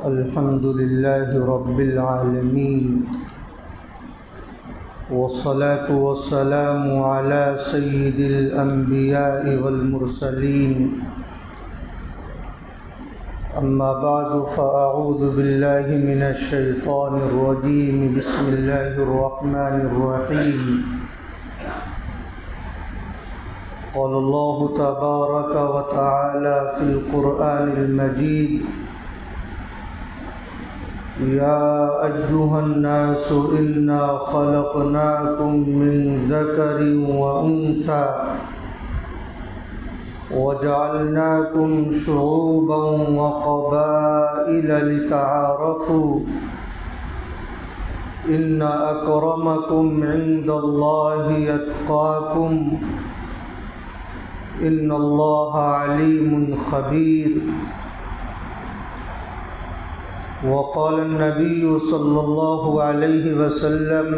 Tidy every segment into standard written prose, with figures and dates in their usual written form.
الحمد لله رب العالمين، والصلاة والسلام على سيد الأنبياء والمرسلين. أما بعد فأعوذ بالله من الشيطان الرجيم. بسم الله الرحمن الرحيم. قال الله تبارك وتعالى في القرآن المجيد: يا أيها الناس إنا خلقناكم من ذكر وأنثى وجعلناكم شعوبا وقبائل لتعارفوا إن أكرمكم عند الله يتقاكم إن الله عليم خبير. وقال النبي صلى الله عليه وسلم: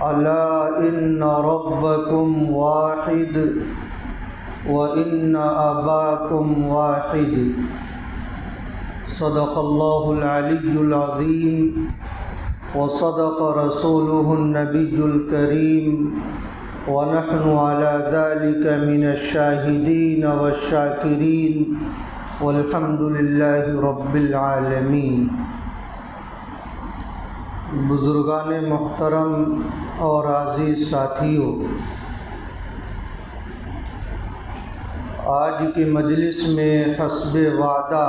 ألا إن ربكم واحد وإن أباكم واحد. صدق الله العلي العظيم وصدق رسوله النبي الكريم ونحن على ذلك من الشاهدين والشاكرين والحمد للہ رب العالمین. بزرگان محترم اور عزیز ساتھیوں، آج کی مجلس میں حسب وعدہ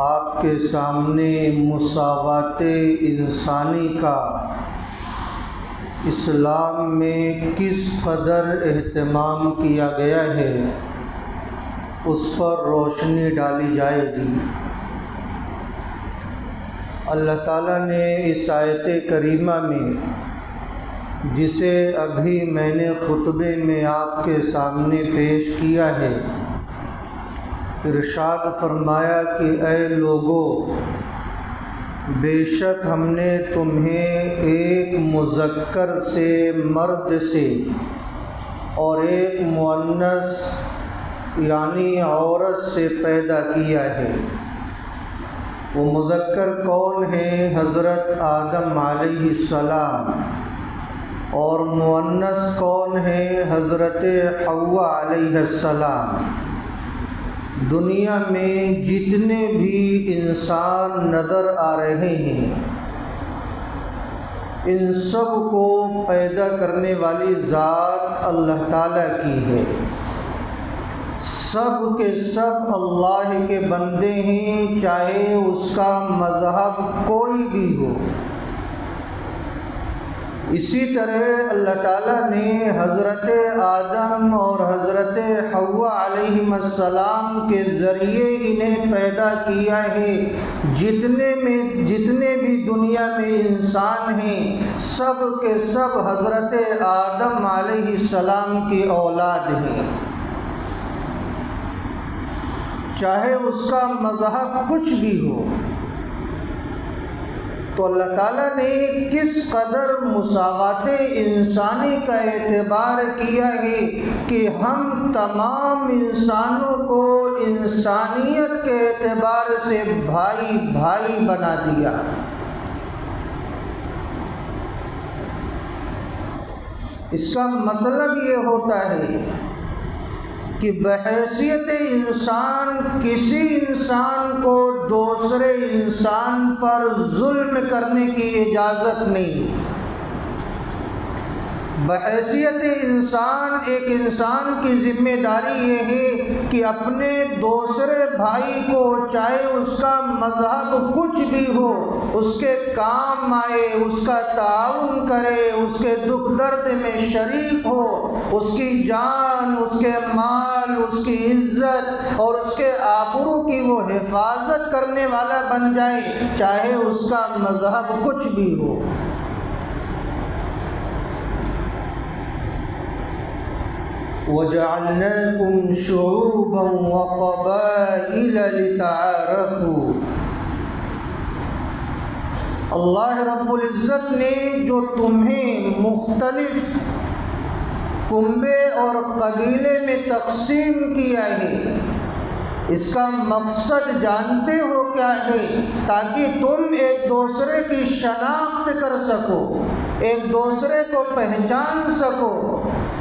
آپ کے سامنے مساوات انسانی کا اسلام میں کس قدر اہتمام کیا گیا ہے اس پر روشنی ڈالی جائے گی. اللہ تعالیٰ نے اس آیت کریمہ میں، جسے ابھی میں نے خطبے میں آپ کے سامنے پیش کیا ہے، ارشاد فرمایا کہ اے لوگو، بے شک ہم نے تمہیں ایک مذکر سے، مرد سے، اور ایک مؤنث یعنی عورت سے پیدا کیا ہے. وہ مذکر کون ہے؟ حضرت آدم علیہ السلام. اور مؤنث کون ہے؟ حضرت حوا علیہ السلام. دنیا میں جتنے بھی انسان نظر آ رہے ہیں، ان سب کو پیدا کرنے والی ذات اللہ تعالیٰ کی ہے. سب کے سب اللہ کے بندے ہیں، چاہے اس کا مذہب کوئی بھی ہو. اسی طرح اللہ تعالیٰ نے حضرت آدم اور حضرت حوا علیہ السلام کے ذریعے انہیں پیدا کیا ہے. جتنے بھی دنیا میں انسان ہیں، سب کے سب حضرت آدم علیہ السلام کی اولاد ہیں، چاہے اس کا مذہب کچھ بھی ہو. تو اللہ تعالیٰ نے کس قدر مساوات انسانی کا اعتبار کیا ہے کہ ہم تمام انسانوں کو انسانیت کے اعتبار سے بھائی بھائی بنا دیا. اس کا مطلب یہ ہوتا ہے کہ بحیثیت انسان کسی انسان کو دوسرے انسان پر ظلم کرنے کی اجازت نہیں. بحیثیت انسان ایک انسان کی ذمہ داری یہ ہے کہ اپنے دوسرے بھائی کو، چاہے اس کا مذہب کچھ بھی ہو، اس کے کام آئے، اس کا تعاون کرے، اس کے دکھ درد میں شریک ہو، اس کی جان، اس کے مال، اس کی عزت اور اس کے آبرو کی وہ حفاظت کرنے والا بن جائے، چاہے اس کا مذہب کچھ بھی ہو. وَجَعَلْنَاكُمْ شُعُوبًا وَقَبَائِلَ لِتَعَارَفُوا. اللہ رب العزت نے جو تمہیں مختلف کنبے اور قبیلے میں تقسیم کیا ہے، اس کا مقصد جانتے ہو کیا ہے؟ تاکہ تم ایک دوسرے کی شناخت کر سکو، ایک دوسرے کو پہچان سکو۔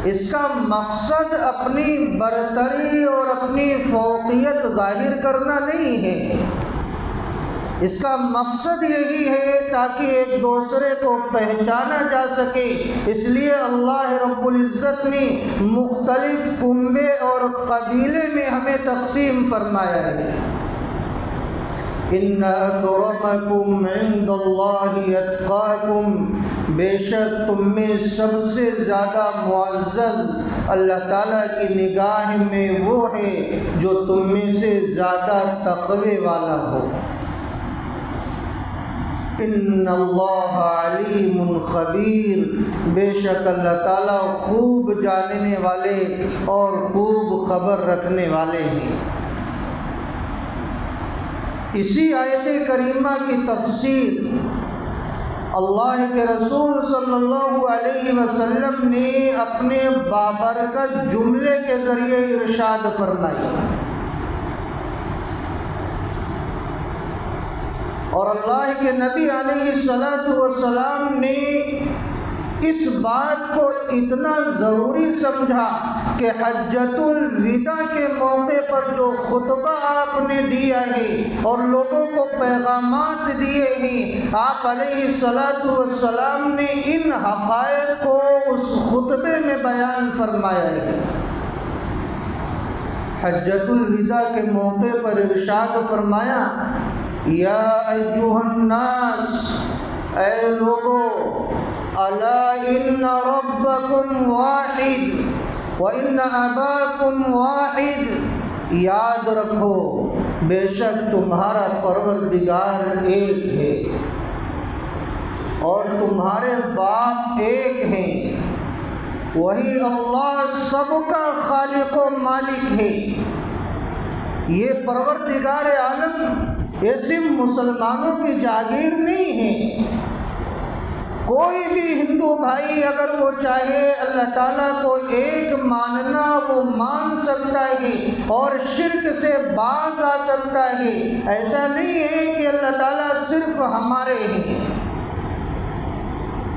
اس کا مقصد اپنی برتری اور اپنی فوقیت ظاہر کرنا نہیں ہے، اس کا مقصد یہی ہے تاکہ ایک دوسرے کو پہچانا جا سکے۔ اس لیے اللہ رب العزت نے مختلف کنبے اور قبیلے میں ہمیں تقسیم فرمایا ہے۔ ان اکرمکم عند اللہ اتقاکم، بے شک تم میں سب سے زیادہ معزز اللہ تعالیٰ کی نگاہ میں وہ ہے جو تم میں سے زیادہ تقوی والا ہو۔ ان اللہ علیم خبیر، بے شک اللہ تعالیٰ خوب جاننے والے اور خوب خبر رکھنے والے ہیں۔ اسی آیت کریمہ کی تفسیر اللہ کے رسول صلی اللہ علیہ وسلم نے اپنے بابرکت جملے کے ذریعے ارشاد فرمائی، اور اللہ کے نبی علیہ السلام نے اس بات کو اتنا ضروری سمجھا کہ حجۃ الوداع کے موقع پر جو خطبہ آپ نے دیا ہے اور لوگوں کو پیغامات دیے ہیں، آپ علیہ السلام نے ان حقائق کو اس خطبے میں بیان فرمایا ہے۔ حجۃ الوداع کے موقع پر ارشاد فرمایا، یا ایھا الناس، اے لوگو، الا ان ربکم واحد وان اباکم واحد، یاد رکھو بے شک تمہارا پروردگار ایک ہے اور تمہارے باپ ایک ہیں، وہی اللہ سب کا خالق و مالک ہے۔ یہ پروردگار عالم یہ صرف مسلمانوں کی جاگیر نہیں ہے۔ کوئی بھی ہندو بھائی اگر وہ چاہے اللہ تعالیٰ کو ایک ماننا وہ مان سکتا ہے اور شرک سے باز آ سکتا ہے۔ ایسا نہیں ہے کہ اللہ تعالیٰ صرف ہمارے ہیں۔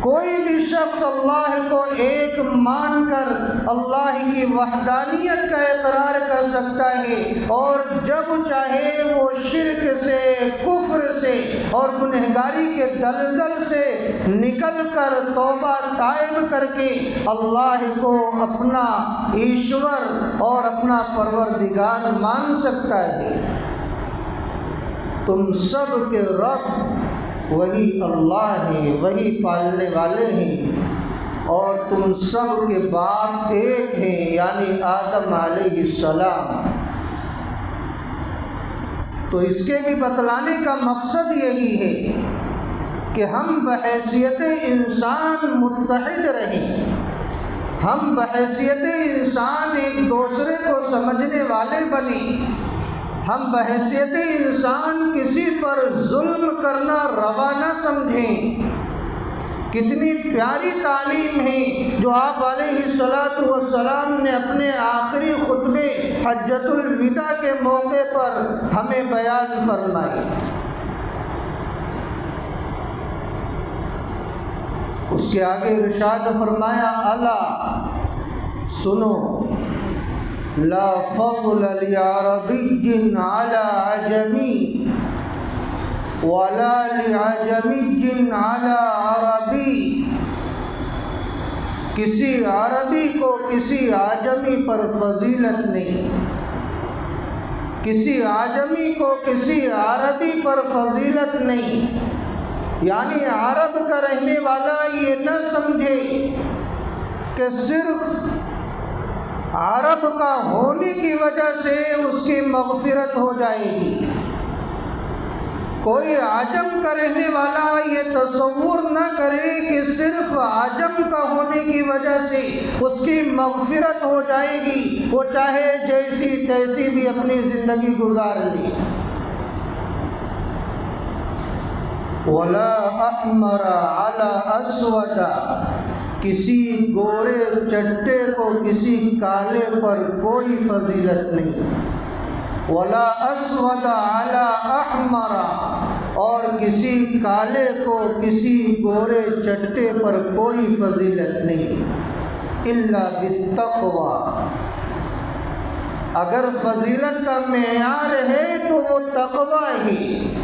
کوئی بھی شخص اللہ کو ایک مان کر اللہ کی وحدانیت کا اقرار کر سکتا ہے، اور جب چاہے وہ شرک سے، کفر سے اور گنہگاری کے دلدل سے نکل کر توبہ تائب کر کے اللہ کو اپنا ایشور اور اپنا پروردگار مان سکتا ہے۔ تم سب کے رب وہی اللہ ہے، وہی پالنے والے ہیں، اور تم سب کے باپ ایک ہیں، یعنی آدم علیہ السلام۔ تو اس کے بھی بتلانے کا مقصد یہی ہے کہ ہم بحیثیت انسان متحد رہیں، ہم بحیثیت انسان ایک دوسرے کو سمجھنے والے بنیں، ہم بحیثیت انسان کسی پر ظلم کرنا روا نہ سمجھیں۔ کتنی پیاری تعلیم ہے جو آپ علیہ السلام نے اپنے آخری خطبے حجۃ الوداع کے موقع پر ہمیں بیان فرمائی۔ اس کے آگے ارشاد فرمایا، الا سنو، لا فضل لعربی علی عجمی ولا لعجمی علی عربی، کسی عربی کو کسی عجمی پر فضیلت نہیں، کسی عجمی کو کسی عربی پر فضیلت نہیں۔ یعنی عرب کا رہنے والا یہ نہ سمجھے کہ صرف عرب کا ہونے کی وجہ سے اس کی مغفرت ہو جائے گی۔ کوئی عجم کا رہنے والا یہ تصور نہ کرے کہ صرف عجم کا ہونے کی وجہ سے اس کی مغفرت ہو جائے گی، وہ چاہے جیسی تیسی بھی اپنی زندگی گزار لے۔ وَلَا أَحْمَرَ عَلَى أَسْوَدَ، کسی گورے چٹے کو کسی کالے پر کوئی فضیلت نہیں، ولا اسود علی احمر، اور کسی کالے کو کسی گورے چٹے پر کوئی فضیلت نہیں، الا بالتقوی، اگر فضیلت کا معیار ہے تو وہ تقوی ہی۔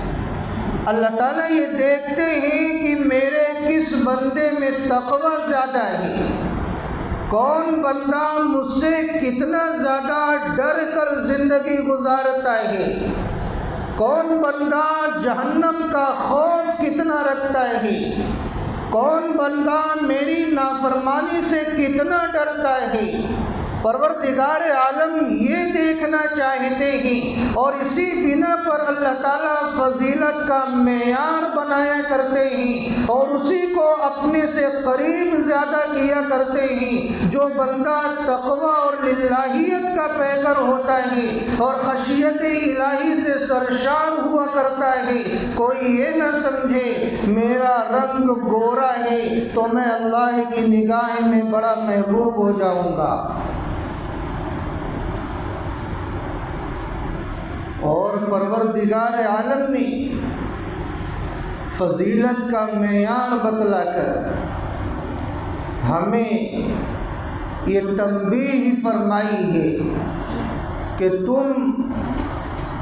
اللہ تعالیٰ یہ دیکھتے ہیں کہ میرے کس بندے میں تقوی زیادہ ہے، کون بندہ مجھ سے کتنا زیادہ ڈر کر زندگی گزارتا ہے، کون بندہ جہنم کا خوف کتنا رکھتا ہے، کون بندہ میری نافرمانی سے کتنا ڈرتا ہے۔ پروردگار عالم یہ دیکھنا چاہتے ہیں، اور اسی بنا پر اللہ تعالیٰ فضیلت کا معیار بنایا کرتے ہیں اور اسی کو اپنے سے قریب زیادہ کیا کرتے ہیں۔ جو بندہ تقوی اور للہیت کا پیکر ہوتا ہے اور خشیت الہی سے سرشار ہوا کرتا ہے، کوئی یہ نہ سمجھے میرا رنگ گورا ہے تو میں اللہ کی نگاہ میں بڑا محبوب ہو جاؤں گا۔ اور پروردگار عالم نے فضیلت کا معیار بتلا کر ہمیں یہ تنبیہ فرمائی ہے کہ تم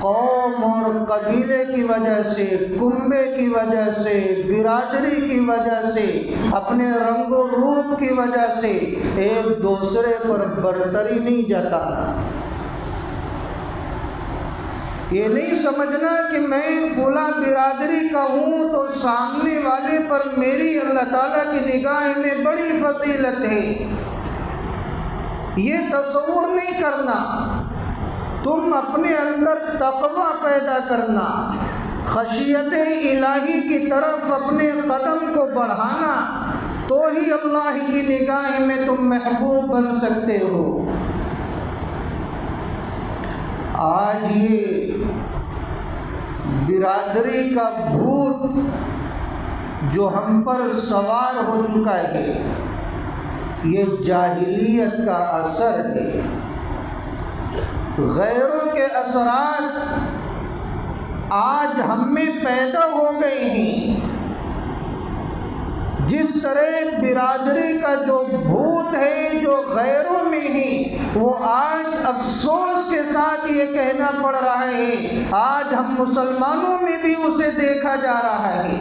قوم اور قبیلے کی وجہ سے، کنبے کی وجہ سے، برادری کی وجہ سے، اپنے رنگ و روپ کی وجہ سے ایک دوسرے پر برتری نہیں جتانا۔ یہ نہیں سمجھنا کہ میں فلاں برادری کا ہوں تو سامنے والے پر میری اللہ تعالیٰ کی نگاہ میں بڑی فضیلت ہے، یہ تصور نہیں کرنا۔ تم اپنے اندر تقوی پیدا کرنا، خشیت الہی کی طرف اپنے قدم کو بڑھانا، تو ہی اللہ کی نگاہ میں تم محبوب بن سکتے ہو۔ آج یہ برادری کا بھوت جو ہم پر سوار ہو چکا ہے، یہ جاہلیت کا اثر ہے۔ غیروں کے اثرات آج ہم میں پیدا ہو گئے ہیں۔ جس طرح برادری کا جو بھوت ہے جو غیروں میں ہے، وہ آج افسوس کے ساتھ یہ کہنا پڑ رہا ہے، آج ہم مسلمانوں میں بھی اسے دیکھا جا رہا ہے۔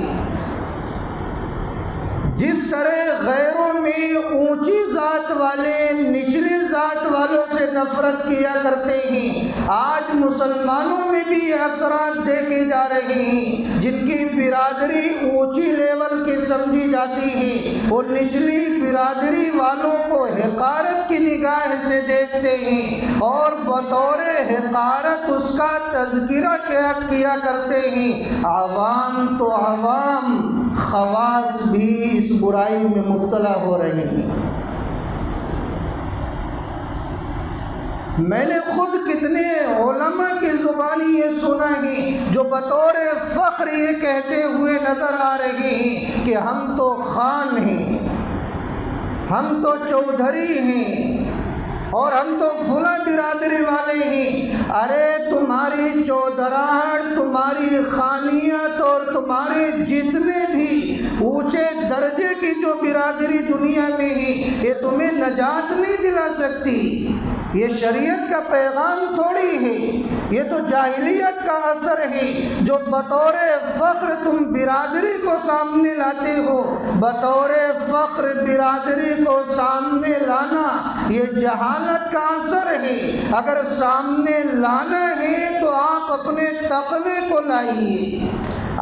جس طرح غیروں میں اونچی ذات والے نچلی ذات والوں سے نفرت کیا کرتے ہیں، آج مسلمانوں میں بھی یہ اثرات دیکھے جا رہے ہیں۔ جن کی برادری اونچی لیول کی سمجھی جاتی ہے، وہ نچلی برادری والوں کو حقارت کی نگاہ سے دیکھتے ہیں اور بطور حقارت اس کا تذکرہ کیا کرتے ہیں۔ عوام تو عوام، خواص بھی اس برائی میں مبتلا ہو رہے ہیں۔ میں نے خود کتنے علماء کی زبانی یہ سنا ہے جو بطور فخر یہ کہتے ہوئے نظر آ رہے ہیں کہ ہم تو خان ہیں، ہم تو چودھری ہیں، اور ہم تو فلاں برادری والے ہیں۔ ارے تمہاری چودراہٹ، تمہاری خانیت اور تمہارے جتنے بھی اونچے درجے کی جو برادری دنیا میں ہے، یہ تمہیں نجات نہیں دلا سکتی۔ یہ شریعت کا پیغام تھوڑی ہے، یہ تو جاہلیت کا اثر ہے جو بطور فخر تم برادری کو سامنے لاتے ہو۔ بطور فخر برادری کو سامنے لانا یہ جہالت کا اثر ہے۔ اگر سامنے لانا ہے تو آپ اپنے تقوی کو لائیے،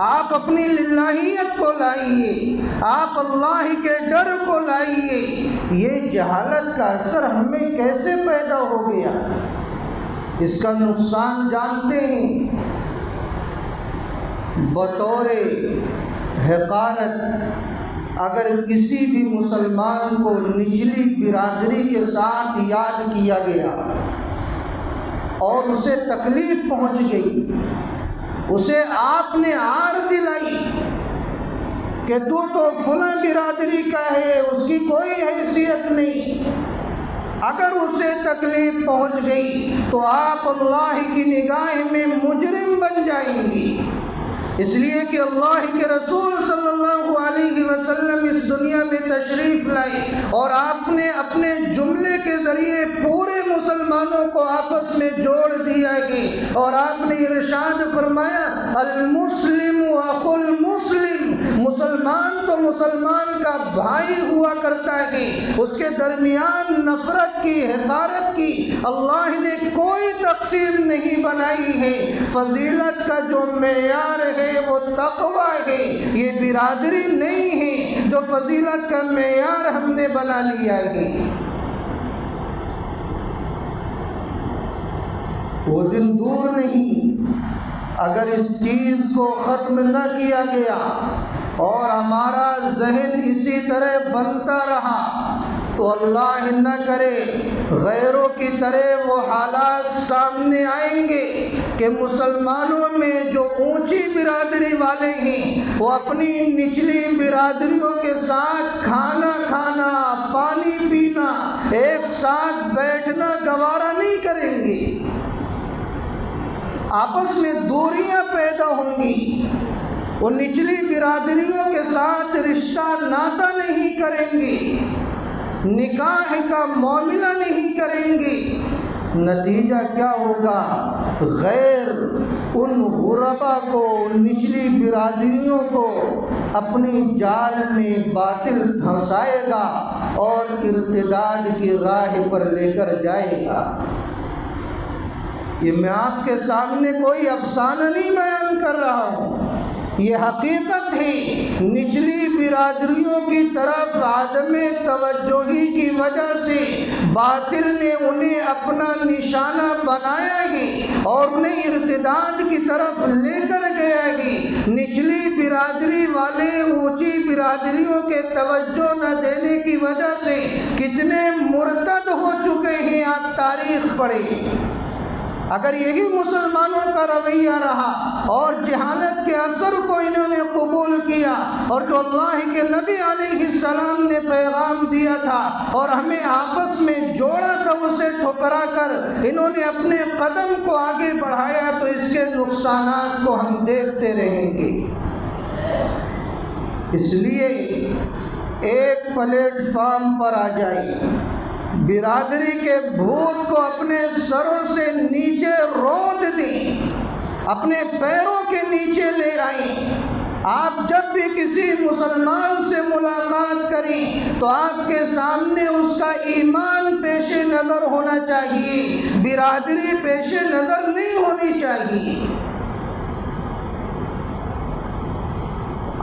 آپ اپنی للہیت کو لائیے، آپ اللہ کے ڈر کو لائیے۔ یہ جہالت کا اثر ہم میں کیسے پیدا ہو گیا؟ اس کا نقصان جانتے ہیں۔ بطور حقارت اگر کسی بھی مسلمان کو نچلی برادری کے ساتھ یاد کیا گیا اور اسے تکلیف پہنچ گئی، اسے آپ نے عار دلائی، کہ تو فلاں برادری کا ہے، اس کی کوئی حیثیت نہیں۔ اگر اسے تکلیف پہنچ گئی تو آپ اللہ کی نگاہ میں مجرم بن جائیں گی، اس لیے کہ اللہ کے رسول صلی اللہ علیہ وسلم اس دنیا میں تشریف لائے اور آپ نے اپنے جملے کے ذریعے پورے مسلمانوں کو آپس میں جوڑ دیا ہے، اور آپ نے ارشاد فرمایا المسلم اخو المسلم، مسلمان تو مسلمان کا بھائی ہوا کرتا ہے، اس کے درمیان نفرت کی، حقارت کی اللہ نے کوئی تقسیم نہیں بنائی ہے۔ فضیلت کا جو معیار ہے وہ تقوی ہے، یہ برادری نہیں ہے جو فضیلت کا معیار ہم نے بنا لیا ہے۔ وہ دن دور نہیں، اگر اس چیز کو ختم نہ کیا گیا اور ہمارا ذہن اسی طرح بنتا رہا تو اللہ نہ کرے غیروں کی طرح وہ حالات سامنے آئیں گے کہ مسلمانوں میں جو اونچی برادری والے ہیں وہ اپنی نچلی برادریوں کے ساتھ کھانا کھانا، پانی پینا، ایک ساتھ بیٹھنا گوارا نہیں کریں گے، آپس میں دوریاں پیدا ہوں گی، وہ نچلی برادریوں کے ساتھ رشتہ ناتا نہیں کریں گے، نکاح کا معاملہ نہیں کریں گے۔ نتیجہ کیا ہوگا؟ غیر ان غربا کو، ان نچلی برادریوں کو اپنی جال میں باطل دھنسائے گا اور ارتداد کی راہ پر لے کر جائے گا۔ یہ میں آپ کے سامنے کوئی افسانہ نہیں بیان کر رہا ہوں، یہ حقیقت ہے۔ نچلی برادریوں کی طرف عدم توجہی کی وجہ سے باطل نے انہیں اپنا نشانہ بنایا ہے اور انہیں ارتداد کی طرف لے کر گیا ہے۔ نچلی برادری والے اونچی برادریوں کے توجہ نہ دینے کی وجہ سے کتنے مرتد ہو چکے ہیں، آپ تاریخ پڑھیں۔ اگر یہی مسلمانوں کا رویہ رہا اور جہالت کے اثر کو انہوں نے قبول کیا اور جو اللہ کے نبی علیہ السلام نے پیغام دیا تھا اور ہمیں آپس میں جوڑا تھا اسے ٹھکرا کر انہوں نے اپنے قدم کو آگے بڑھایا تو اس کے نقصانات کو ہم دیکھتے رہیں گے۔ اس لیے ایک پلیٹ فارم پر آ جائیں، برادری کے بھوت کو اپنے سروں سے نیچے رود دیں، اپنے پیروں کے نیچے لے آئیں۔ آپ جب بھی کسی مسلمان سے ملاقات کریں تو آپ کے سامنے اس کا ایمان پیش نظر ہونا چاہیے، برادری پیش نظر نہیں ہونی چاہیے۔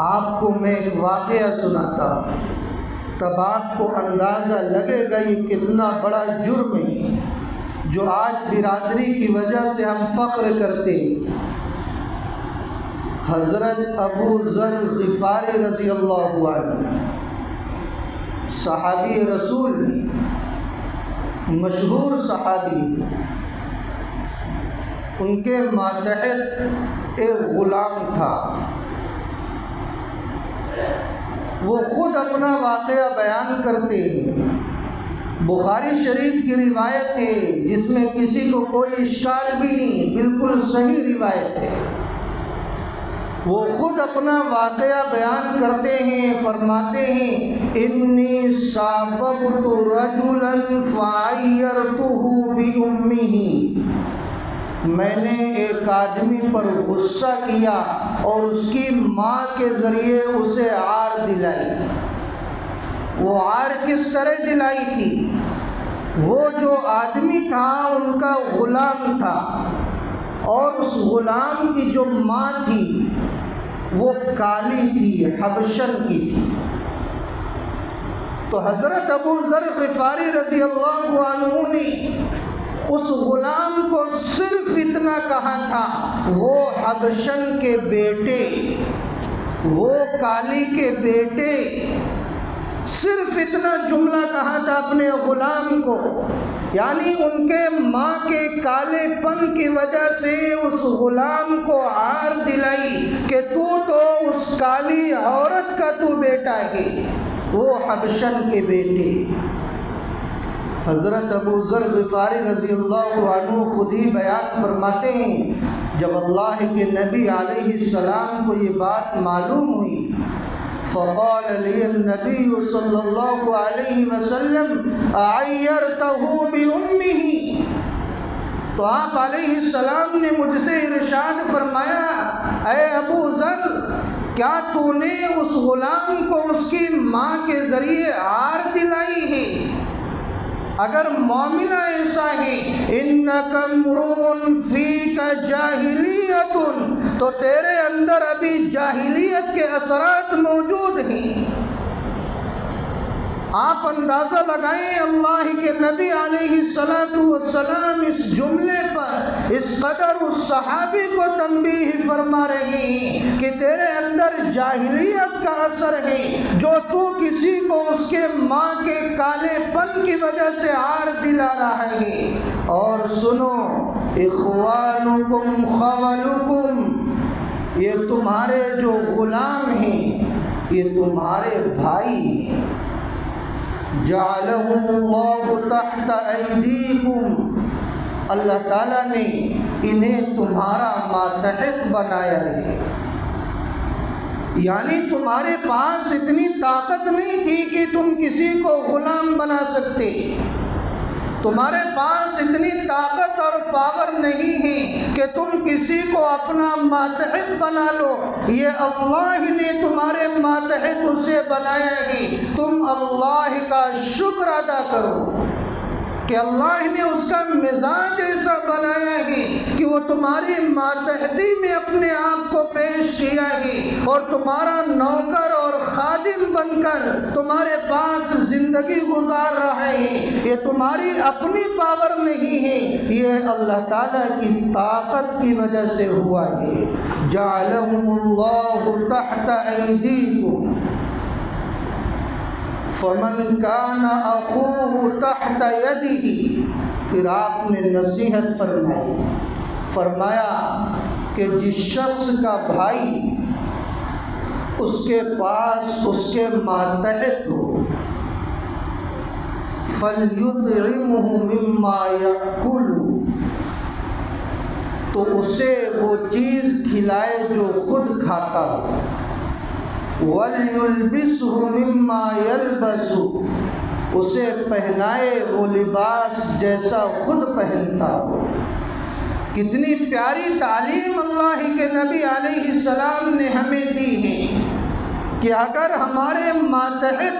آپ کو میں ایک واقعہ سناتا ہوں، تب آپ کو اندازہ لگے گا یہ کتنا بڑا جرم ہے جو آج برادری کی وجہ سے ہم فخر کرتے ہیں۔ حضرت ابو ذر غفاری رضی اللہ عنہ صحابی رسول ہیں، مشہور صحابی ہیں، ان کے ماتحت ایک غلام تھا۔ وہ خود اپنا واقعہ بیان کرتے ہیں، بخاری شریف کی روایت ہے جس میں کسی کو کوئی اشکال بھی نہیں، بالکل صحیح روایت ہے۔ وہ خود اپنا واقعہ بیان کرتے ہیں، فرماتے ہیں انی ساببت رجلا فعیرتہ بامہ، میں نے ایک آدمی پر غصہ کیا اور اس کی ماں کے ذریعے اسے عار دلائی۔ وہ عار کس طرح دلائی تھی؟ وہ جو آدمی تھا ان کا غلام تھا اور اس غلام کی جو ماں تھی وہ کالی تھی، حبشن کی تھی۔ تو حضرت ابو ذر غفاری رضی اللہ عنہ نے اس غلام کو صرف اتنا کہا تھا، وہ حبشن کے بیٹے، وہ کالی کے بیٹے، صرف اتنا جملہ کہا تھا اپنے غلام کو یعنی ان کے ماں کے کالے پن کی وجہ سے اس غلام کو عار دلائی کہ تو اس کالی عورت کا تو بیٹا ہے، وہ حبشن کے بیٹے۔ حضرت ابو ذر غفاری رضی اللہ عنہ خود ہی بیان فرماتے ہیں، جب اللہ کے نبی علیہ السلام کو یہ بات معلوم ہوئی، فقال لي النبي صلی اللہ علیہ وسلم اعیرتہ بامہ، تو آپ علیہ السلام نے مجھ سے ارشاد فرمایا، اے ابو ذر، کیا تو نے اس غلام کو اس کی ماں کے ذریعے عار دلائی ہے؟ اگر معاملہ ایسا ہے انک امرؤ فیک جاہلیت، تو تیرے اندر ابھی جاہلیت کے اثرات موجود ہیں۔ آپ اندازہ لگائیں، اللہ کے نبی علیہ السلام اس جملے پر اس قدر اس صحابی کو تنبیہ فرما رہے ہیں کہ تیرے اندر جاہلیت کا اثر ہے، جو تو کسی کو اس کے ماں کے کالے پن کی وجہ سے عار دلا رہا ہے۔ اور سنو، اخوانکم خولکم، یہ تمہارے جو غلام ہیں یہ تمہارے بھائی ہیں۔ جعلہم اللہ تحت ایدیکم، اللہ تعالیٰ نے انہیں تمہارا ماتحت بنایا ہے، یعنی تمہارے پاس اتنی طاقت نہیں تھی کہ تم کسی کو غلام بنا سکتے، تمہارے پاس اتنی طاقت اور پاور نہیں ہے کہ تم کسی کو اپنا ماتحت بنا لو، یہ اللہ نے تمہارے ماتحت اسے بنایا ہے۔ تم اللہ کا شکر ادا کرو کہ اللہ نے اس کا مزاج ایسا بنایا ہے کہ وہ تمہاری ماتحتی میں اپنے آپ کو پیش کیا ہے اور تمہارا نوکر اور خادم بن کر تمہارے پاس زندگی گزار رہا ہے۔ یہ تمہاری اپنی پاور نہیں ہے، یہ اللہ تعالیٰ کی طاقت کی وجہ سے ہوا ہے۔ جعلہم اللہ تحت ایدیکم فمن کان اخوہ تحت یدہ، پھر آپ نے نصیحت فرمایا کہ جس شخص کا بھائی اس کے پاس اس کے ماتحت ہو، فَلْيُطْعِمْهُ مِمَّا يَأْكُلُ، تو اسے وہ چیز کھلائے جو خود کھاتا ہو، وَلْيُلْبِسْهُ مِمَّا يَلْبَسُ، اسے پہنائے وہ لباس جیسا خود پہنتا ہو۔ کتنی پیاری تعلیم اللہ کے نبی علیہ السلام نے ہمیں دی ہے کہ اگر ہمارے ماتحت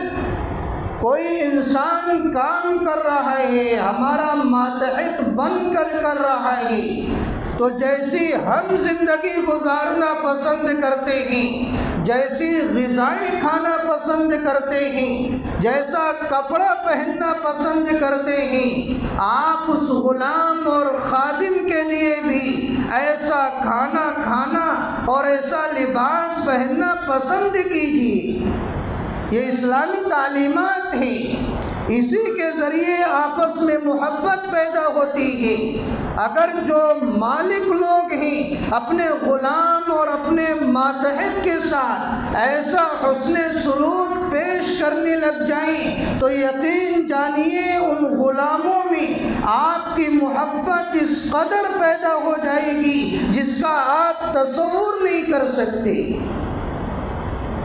کوئی انسان کام کر رہا ہے، ہمارا ماتحت بن کر رہا ہے، تو جیسی ہم زندگی گزارنا پسند کرتے ہیں، جیسی غذائیں کھانا پسند کرتے ہیں، جیسا کپڑا پہننا پسند کرتے ہیں، آپ اس غلام اور خادم کے لیے بھی ایسا کھانا کھانا اور ایسا لباس پہننا پسند کیجیے۔ یہ اسلامی تعلیمات ہیں، اسی کے ذریعے آپس میں محبت پیدا ہوتی ہے۔ اگر جو مالک لوگ ہیں اپنے غلام اور اپنے ماتحت کے ساتھ ایسا حسن سلوک پیش کرنے لگ جائیں تو یقین جانیے ان غلاموں میں آپ کی محبت اس قدر پیدا ہو جائے گی جس کا آپ تصور نہیں کر سکتے۔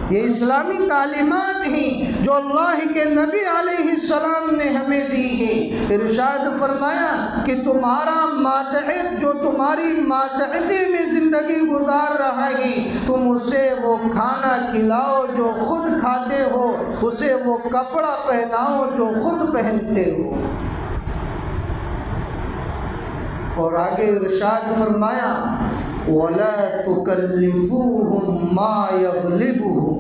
یہ اسلامی تعلیمات ہیں جو اللہ کے نبی علیہ السلام نے ہمیں دی ہے۔ ارشاد فرمایا کہ تمہارا ماتحت جو تمہاری ماتحتی میں زندگی گزار رہا ہے، تم اسے وہ کھانا کھلاؤ جو خود کھاتے ہو، اسے وہ کپڑا پہناؤ جو خود پہنتے ہو۔ اور آگے ارشاد فرمایا وَلَا تُكَلِّفُوهُمْ مَا يَغْلِبُهُمْ،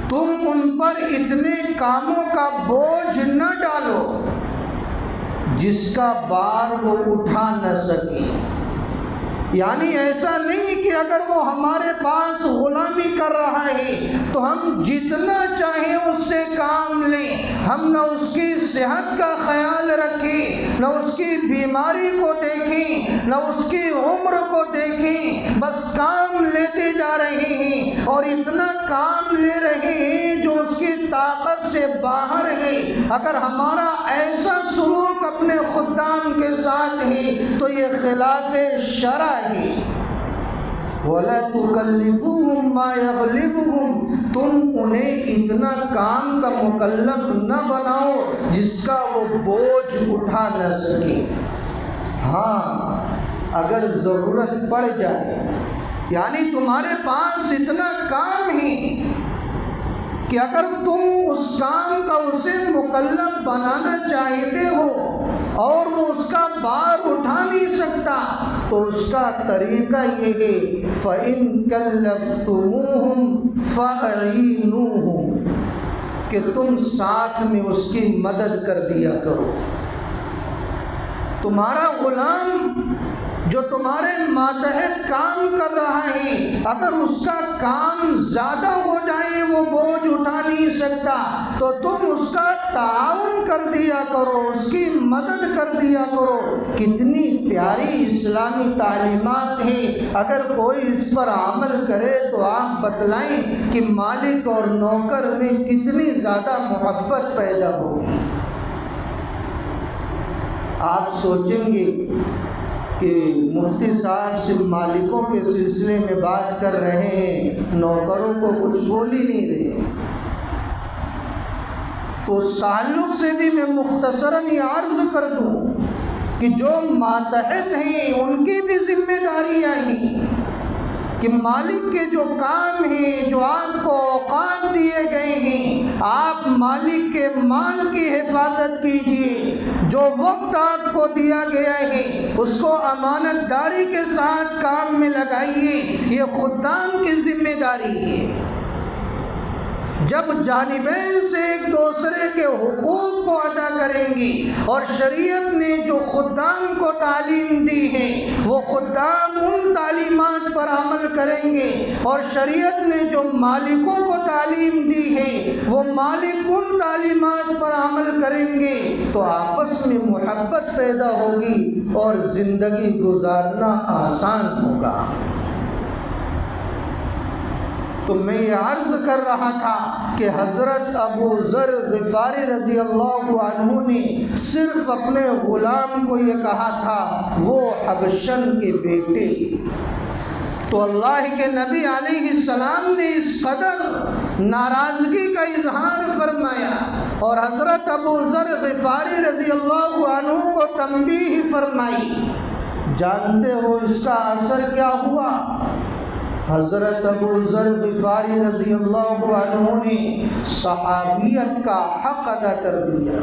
تم ان پر اتنے کاموں کا بوجھ نہ ڈالو جس کا بار وہ اٹھا نہ سکے۔ یعنی ایسا نہیں کہ اگر وہ ہمارے پاس غلامی کر رہا ہے تو ہم جتنا چاہیں اس سے کام لیں، ہم نہ اس کی صحت کا خیال رکھیں، نہ اس کی بیماری کو دیکھیں، نہ اس کی عمر کو دیکھیں، بس کام لیتے جا رہے ہیں اور اتنا کام لے رہے ہیں جو اس کی طاقت سے باہر ہے۔ اگر ہمارا ایسا سلوک اپنے خدام کے ساتھ ہے تو یہ خلاف شرع ہے۔ وَلَا تُكَلِّفُوهُمْ مَا يَغْلِبُهُمْ، تم انہیں اتنا کام کا مکلف نہ بناؤ جس کا وہ بوجھ اٹھا نہ سکے۔ ہاں اگر ضرورت پڑ جائے، یعنی تمہارے پاس اتنا کام ہے کہ اگر تم اس کام کا اسے مکلف بنانا چاہتے ہو اور وہ اس کا بار اٹھا نہیں سکتا تو اس کا طریقہ یہ ہے فَإِن كَلَّفْتُمُوهُمْ فَأَعِينُوهُمْ، کہ تم ساتھ میں اس کی مدد کر دیا کرو۔ تمہارا غلام جو تمہارے ماتحت کام کر رہا ہے، اگر اس کا کام زیادہ ہو جائے، وہ بوجھ اٹھا نہیں سکتا، تو تم اس کا تعاون کر دیا کرو، اس کی مدد کر دیا کرو۔ کتنی پیاری اسلامی تعلیمات ہیں، اگر کوئی اس پر عمل کرے تو آپ بتلائیں کہ مالک اور نوکر میں کتنی زیادہ محبت پیدا ہوگی۔ آپ سوچیں گے کہ مفتی صاحب سے مالکوں کے سلسلے میں بات کر رہے ہیں، نوکروں کو کچھ بول ہی نہیں رہے، تو اس تعلق سے بھی میں مختصراً یہ عرض کر دوں کہ جو ماتحت ہیں ان کی بھی ذمہ داریاں ہیں کہ مالک کے جو کام ہیں، جو آپ کو اوقات دیے گئے ہیں، آپ مالک کے مال کی حفاظت کیجیے۔ جو وقت آپ کو دیا گیا ہے اس کو امانت داری کے ساتھ کام میں لگائیے، یہ خدام کی ذمہ داری ہے۔ جب جانبین سے ایک دوسرے کے حقوق کو ادا کریں گے اور شریعت نے جو خدام کو تعلیم دی ہے وہ خدام ان تعلیمات پر عمل کریں گے، اور شریعت نے جو مالکوں کو تعلیم دی ہے وہ مالک ان تعلیمات پر عمل کریں گے، تو آپس میں محبت پیدا ہوگی اور زندگی گزارنا آسان ہوگا۔ تو میں یہ عرض کر رہا تھا کہ حضرت ابو ذر غفاری رضی اللہ عنہ نے صرف اپنے غلام کو یہ کہا تھا، وہ حبشن کے بیٹے۔ تو اللہ کے نبی علیہ السلام نے اس قدر ناراضگی کا اظہار فرمایا اور حضرت ابو ذر غفاری رضی اللہ عنہ کو تنبیہ فرمائی۔ جانتے ہو اس کا اثر کیا ہوا؟ حضرت ابو ذر غفاری رضی اللہ عنہ نے صحابیت کا حق ادا کر دیا۔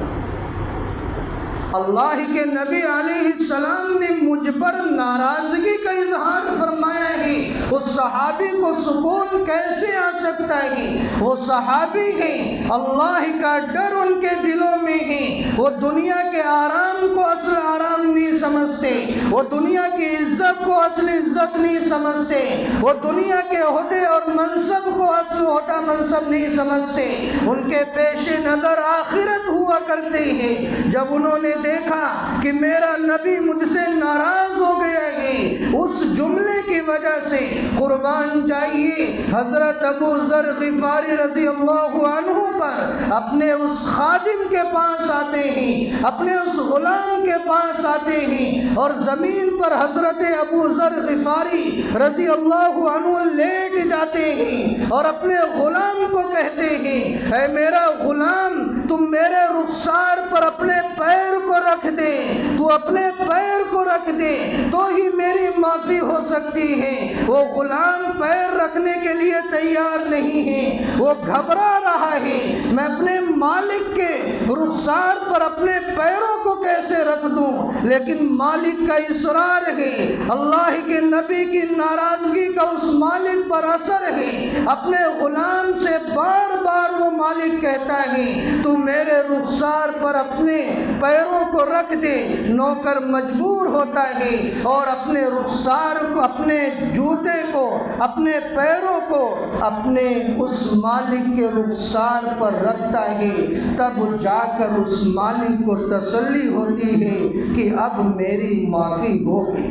اللہ کے نبی علیہ السلام نے مجھ پر ناراضگی کا اظہار فرمایا ہے، اس صحابی کو سکون کیسے آ سکتا ہے؟ وہ صحابی ہیں، اللہ کا ڈر ان کے دلوں میں ہے، وہ دنیا کے آرام کو اصل آرام نہیں سمجھتے، وہ دنیا کی عزت کو اصل عزت نہیں سمجھتے، وہ دنیا کے عہدے اور منصب کو اصل عہدہ منصب نہیں سمجھتے، ان کے پیش نظر آخرت ہوا کرتے ہیں۔ جب انہوں نے دیکھا کہ میرا نبی مجھ سے ناراض ہو گیا ہے، اس جملے کی وجہ سے قربان جائیے حضرت ابو ذر غفاری رضی اللہ عنہ پر اپنے اس خادم کے پاس آتے ہیں، اپنے اس غلام کے پاس آتے ہیں اور زمین پر حضرت ابو ذر غفاری رضی اللہ عنہ لیٹ جاتے ہیں اور اپنے غلام کو کہتے ہیں، اے میرا غلام، تم میرے رخسار پر اپنے پیر کو رکھ دے، تو اپنے پیر کو رکھ دے تو ہی میری معافی ہو سکتی ہے۔ وہ غلام پیر رکھنے کے لیے تیار نہیں ہے، وہ گھبرا رہا ہے، میں اپنے مالک کے رخسار پر اپنے پیروں کو کیسے رکھ دوں؟ لیکن مالک کا اصرار ہے، اللہ کے نبی کی ناراضگی کا اس مالک پر اثر ہے، اپنے غلام سے بار بار وہ مالک کہتا ہے تو میرے رخسار پر اپنے پیروں کو رکھ دے۔ نوکر مجبور ہوتا ہے اور اپنے رخسار رخسار کو، اپنے جوتے کو، اپنے پیروں کو اپنے اس مالک کے رخسار پر رکھتا ہے، تب جا کر اس مالک کو تسلی ہوتی ہے کہ اب میری معافی ہوگی۔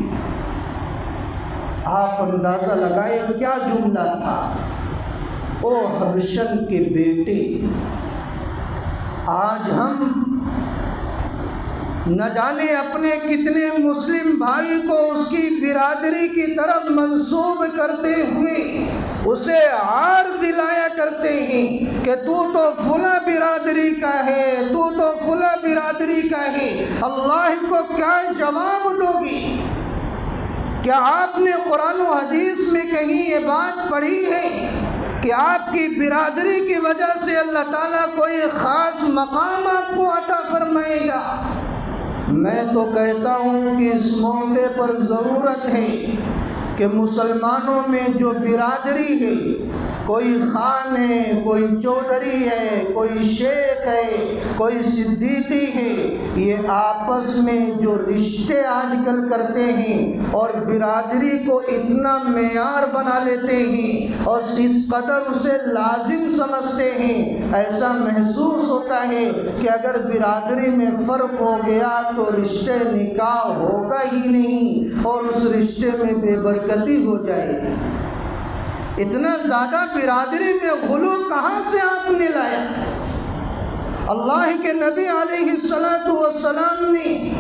آپ اندازہ لگائیں کیا جملہ تھا۔ او حبشن کے بیٹے، آج ہم نہ جانے اپنے کتنے مسلم بھائی کو اس کی برادری کی طرف منسوب کرتے ہوئے اسے عار دلایا کرتے ہیں کہ تو فلاں برادری کا ہے، تو فلاں برادری کا ہے۔ اللہ کو کیا جواب دو گی؟ کیا آپ نے قرآن و حدیث میں کہیں یہ بات پڑھی ہے کہ آپ کی برادری کی وجہ سے اللہ تعالیٰ کوئی خاص مقام آپ کو عطا فرمائے گا؟ میں تو کہتا ہوں کہ اس موقع پر ضرورت ہے کہ مسلمانوں میں جو برادری ہے، کوئی خان ہے، کوئی چودھری ہے، کوئی شیخ ہے، کوئی صدیقی ہے، یہ آپس میں جو رشتے آج کل کرتے ہیں اور برادری کو اتنا معیار بنا لیتے ہیں اور اس قدر اسے لازم سمجھتے ہیں، ایسا محسوس ہوتا ہے کہ اگر برادری میں فرق ہو گیا تو رشتے نکاح ہوگا ہی نہیں اور اس رشتے میں بے برکتی ہو جائے گی۔ اتنا زیادہ برادری میں غلو کہاں سے آپ نے لایا؟ اللہ کے نبی علیہ السلام نے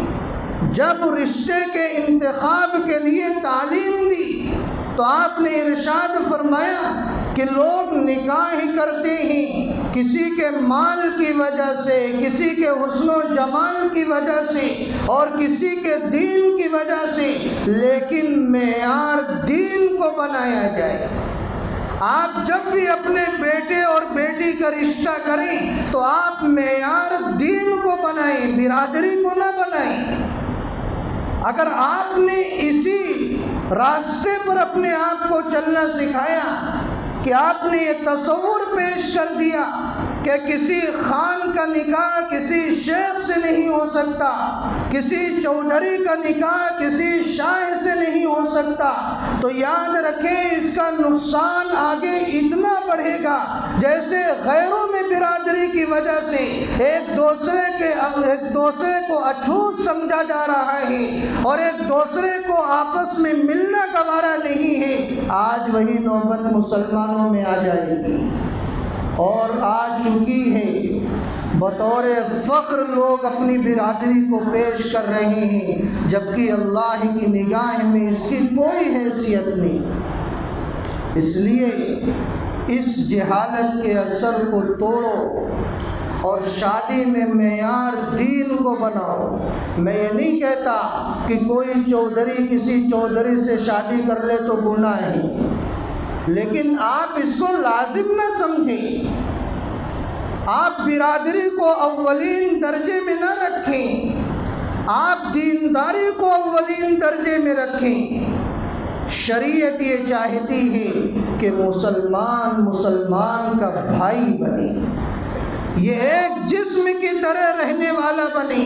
جب رشتے کے انتخاب کے لیے تعلیم دی تو آپ نے ارشاد فرمایا کہ لوگ نکاح کرتے ہیں کسی کے مال کی وجہ سے، کسی کے حسن و جمال کی وجہ سے اور کسی کے دین کی وجہ سے، لیکن معیار دین کو بنایا جائے۔ آپ جب بھی اپنے بیٹے اور بیٹی کا رشتہ کریں تو آپ معیار دین کو بنائیں، برادری کو نہ بنائیں۔ اگر آپ نے اسی راستے پر اپنے آپ کو چلنا سکھایا کہ آپ نے یہ تصور پیش کر دیا کہ کسی خان کا نکاح کسی شیخ سے نہیں ہو سکتا، کسی چودھری کا نکاح کسی شاہ سے نہیں ہو سکتا، تو یاد رکھیں اس کا نقصان آگے اتنا بڑھے گا جیسے غیروں میں برادری کی وجہ سے ایک دوسرے کو اچھوت سمجھا جا رہا ہے اور ایک دوسرے کو آپس میں ملنا گوارا نہیں ہے، آج وہی نوبت مسلمانوں میں آ جائے گی اور آ چکی ہے۔ بطور فخر لوگ اپنی برادری کو پیش کر رہے ہیں جبکہ اللہ کی نگاہ میں اس کی کوئی حیثیت نہیں۔ اس لیے اس جہالت کے اثر کو توڑو اور شادی میں معیار دین کو بناؤ۔ میں یہ نہیں کہتا کہ کوئی چودھری کسی چودھری سے شادی کر لے تو گناہ ہے، لیکن آپ اس کو لازم نہ سمجھیں۔ آپ برادری کو اولین درجے میں نہ رکھیں، آپ دینداری کو اولین درجے میں رکھیں۔ شریعت یہ چاہتی ہے کہ مسلمان کا بھائی بنے، یہ ایک جسم کی طرح رہنے والا بنے،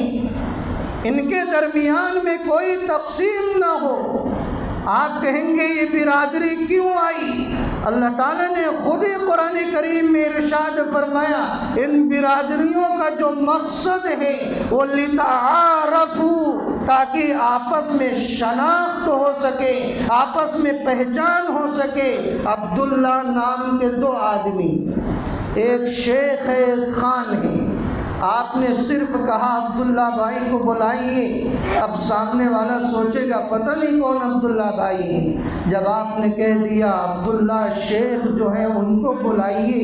ان کے درمیان میں کوئی تقسیم نہ ہو۔ آپ کہیں گے یہ برادری کیوں آئی؟ اللہ تعالیٰ نے خود ہی قرآن کریم میں ارشاد فرمایا ان برادریوں کا جو مقصد ہے وہ لِتَعَارَفُوا، تاکہ آپس میں شناخت ہو سکے، آپس میں پہچان ہو سکے۔ عبداللہ نام کے دو آدمی، ایک شیخ ہے ایک خان ہے، آپ نے صرف کہا عبداللہ بھائی کو بلائیے، اب سامنے والا سوچے گا پتہ نہیں کون عبداللہ بھائی ہیں۔ جب آپ نے کہہ دیا عبداللہ شیخ جو ہیں ان کو بلائیے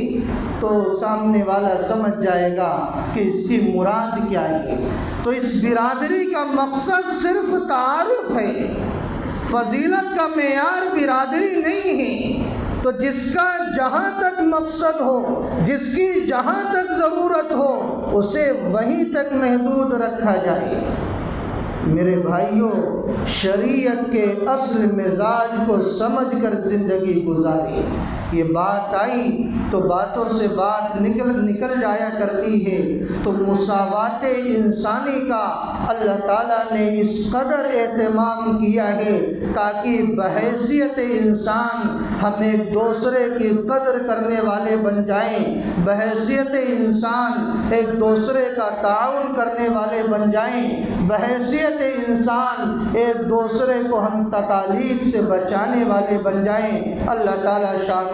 تو سامنے والا سمجھ جائے گا کہ اس کی مراد کیا ہے۔ تو اس برادری کا مقصد صرف تعارف ہے، فضیلت کا معیار برادری نہیں ہے۔ تو جس کا جہاں تک مقصد ہو، جس کی جہاں تک ضرورت ہو، اسے وہیں تک محدود رکھا جائے۔ میرے بھائیوں، شریعت کے اصل مزاج کو سمجھ کر زندگی گزارے۔ یہ بات آئی تو باتوں سے بات نکل جایا کرتی ہے۔ تو مساوات انسانی کا اللہ تعالیٰ نے اس قدر اہتمام کیا ہے تاکہ بحیثیت انسان ہم ایک دوسرے کی قدر کرنے والے بن جائیں، بحیثیت انسان ایک دوسرے کا تعاون کرنے والے بن جائیں، بحیثیت انسان ایک دوسرے کو ہم تکالیف سے بچانے والے بن جائیں۔ اللہ تعالیٰ شان